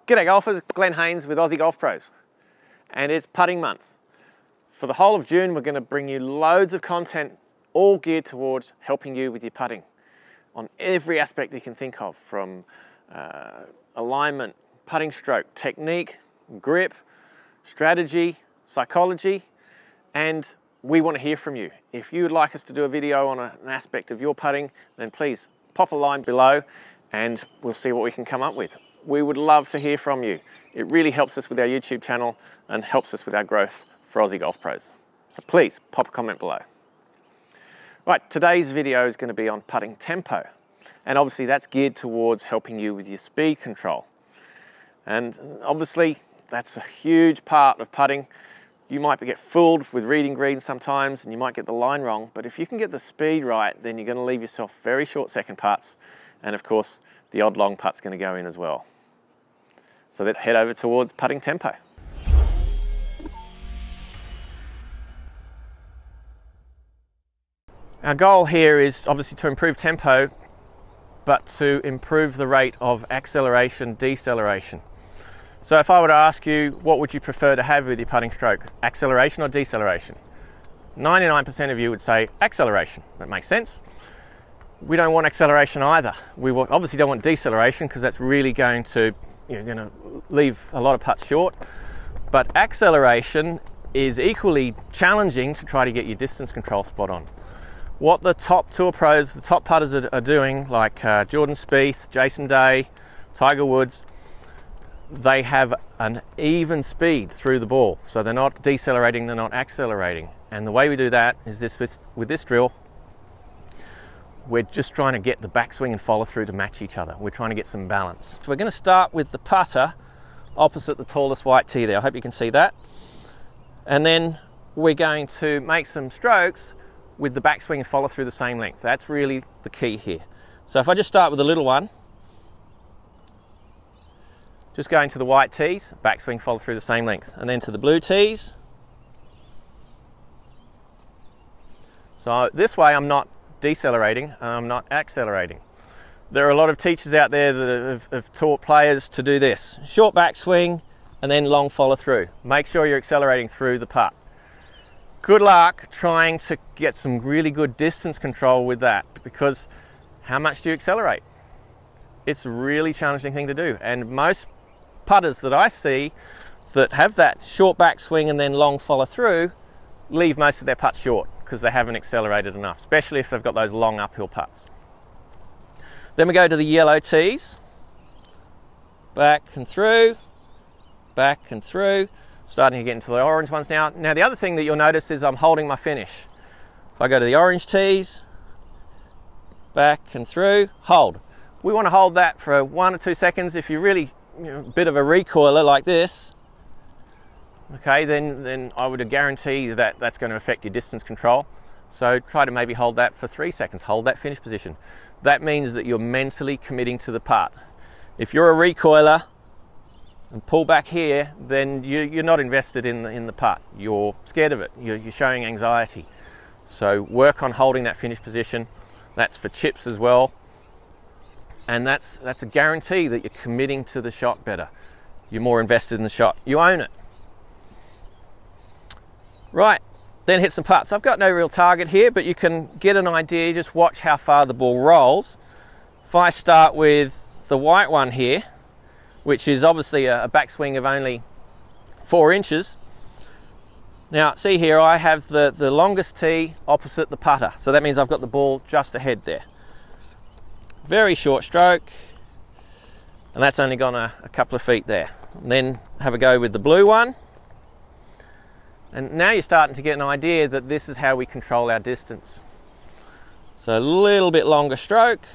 G'day golfers, Glen with Aussie Golf Pros, and it's putting month. For the whole of June, we're going to bring you loads of content all geared towards helping you with your putting on every aspect you can think of, from alignment, putting stroke, technique, grip, strategy, psychology, and we want to hear from you. If you would like us to do a video on an aspect of your putting, then please pop a line below and we'll see what we can come up with. We would love to hear from you. It really helps us with our YouTube channel and helps us with our growth for Aussie Golf Pros. So please pop a comment below. Right, today's video is going to be on putting tempo. And obviously that's geared towards helping you with your speed control. And obviously that's a huge part of putting. You might get fooled with reading greens sometimes and you might get the line wrong, but if you can get the speed right, then you're going to leave yourself very short second putts. And of course, the odd long putt's going to go in as well. So let's head over towards putting tempo. Our goal here is obviously to improve tempo, but to improve the rate of acceleration, deceleration. So if I were to ask you, what would you prefer to have with your putting stroke? Acceleration or deceleration? 99% of you would say acceleration. That makes sense. We don't want acceleration either. We obviously don't want deceleration because that's really going to, leave a lot of putts short. But acceleration is equally challenging to try to get your distance control spot on. What the top tour pros, the top putters are doing, like Jordan Spieth, Jason Day, Tiger Woods, they have an even speed through the ball. So they're not decelerating, they're not accelerating. And the way we do that is with this drill. We're just trying to get the backswing and follow through to match each other. We're trying to get some balance. So we're going to start with the putter opposite the tallest white tee there. I hope you can see that. And then we're going to make some strokes with the backswing and follow through the same length. That's really the key here. So if I just start with the little one, just going to the white tees, backswing, follow through the same length, and then to the blue tees. So this way I'm not decelerating, I'm not accelerating. There are a lot of teachers out there that have taught players to do this. Short backswing and then long follow through. Make sure you're accelerating through the putt. Good luck trying to get some really good distance control with that, because how much do you accelerate? It's a really challenging thing to do, and most putters that I see that have that short backswing and then long follow through leave most of their putts short because they haven't accelerated enough, especially if they've got those long uphill putts. Then we go to the yellow tees, back and through, starting to get into the orange ones now. Now the other thing that you'll notice is I'm holding my finish. If I go to the orange tees, back and through, hold. We want to hold that for 1 or 2 seconds. If you're really a bit of a recoiler like this, okay, then I would guarantee that that's going to affect your distance control. So try to maybe hold that for 3 seconds, hold that finish position. That means that you're mentally committing to the putt. If you're a recoiler and pull back here, then you're not invested in the putt. You're scared of it, you're showing anxiety. So work on holding that finish position. That's for chips as well. And that's a guarantee that you're committing to the shot better. You're more invested in the shot. You own it. Right, then hit some putts. I've got no real target here, but you can get an idea. Just watch how far the ball rolls. If I start with the white one here, which is obviously a backswing of only 4 inches. Now, see here, I have the longest tee opposite the putter. So that means I've got the ball just ahead there. Very short stroke. And that's only gone a couple of feet there. And then have a go with the blue one. And now you're starting to get an idea that this is how we control our distance. So a little bit longer stroke.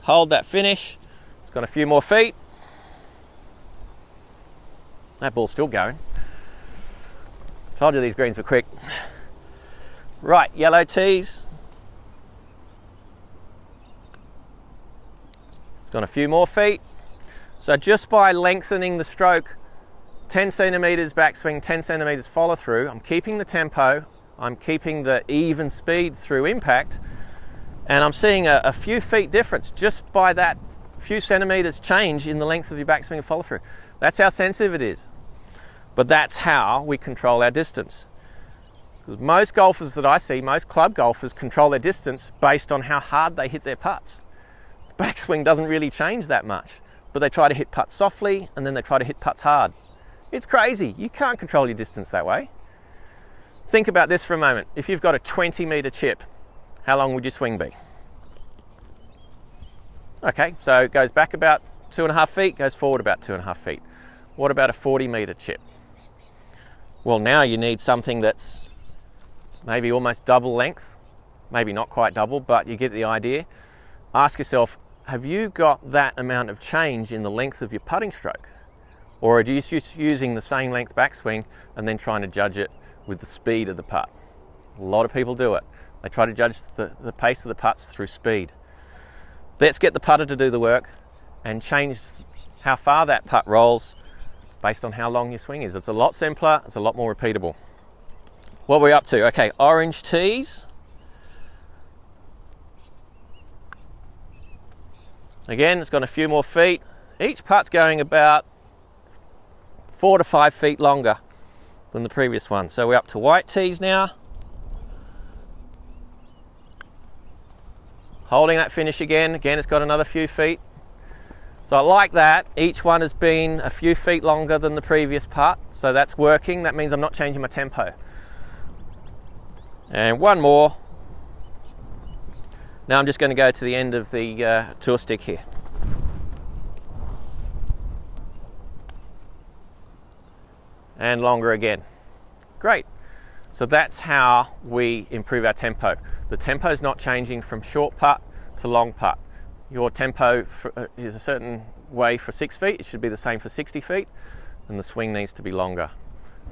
Hold that finish. It's got a few more feet. That ball's still going. Told you these greens were quick. Right, yellow tees. It's got a few more feet. So just by lengthening the stroke, 10 centimeters backswing, 10 centimeters follow through, I'm keeping the tempo, I'm keeping the even speed through impact, and I'm seeing a few feet difference just by that few centimetres change in the length of your backswing and follow through. That's how sensitive it is. But that's how we control our distance. Because most golfers that I see, most club golfers, control their distance based on how hard they hit their putts. The backswing doesn't really change that much, but they try to hit putts softly and then they try to hit putts hard. It's crazy. You can't control your distance that way. Think about this for a moment. If you've got a 20-metre chip, how long would your swing be? Okay, so it goes back about 2.5 feet, goes forward about 2.5 feet. What about a 40-metre chip? Well, now you need something that's maybe almost double length, maybe not quite double, but you get the idea. Ask yourself, have you got that amount of change in the length of your putting stroke? Or are you just using the same length backswing and then trying to judge it with the speed of the putt? A lot of people do it. They try to judge the pace of the putts through speed. Let's get the putter to do the work and change how far that putt rolls based on how long your swing is. It's a lot simpler, it's a lot more repeatable. What are we up to? Okay, orange tees. Again, it's got a few more feet. Each putt's going about 4 to 5 feet longer than the previous one. So we're up to white tees now. Holding that finish again. Again, it's got another few feet. So I like that. Each one has been a few feet longer than the previous putt. So that's working. That means I'm not changing my tempo. And one more. Now I'm just going to go to the end of the tour stick here. And longer again. Great. So that's how we improve our tempo. The tempo is not changing from short putt to long putt. Your tempo is a certain way for 6 feet. It should be the same for 60 feet. And the swing needs to be longer.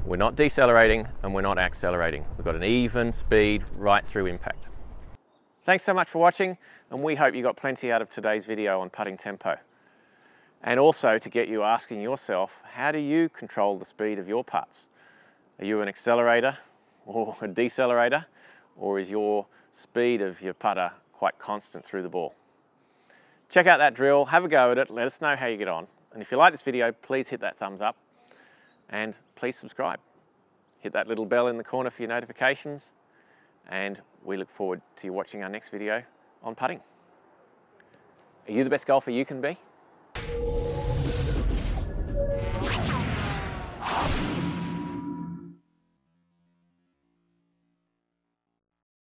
We're not decelerating and we're not accelerating. We've got an even speed right through impact. Thanks so much for watching, and we hope you got plenty out of today's video on putting tempo. And also to get you asking yourself, how do you control the speed of your putts? Are you an accelerator or a decelerator, or is your speed of your putter quite constant through the ball? Check out that drill, have a go at it, let us know how you get on. And if you like this video, please hit that thumbs up and please subscribe. Hit that little bell in the corner for your notifications, and we look forward to you watching our next video on putting. Are you the best golfer you can be?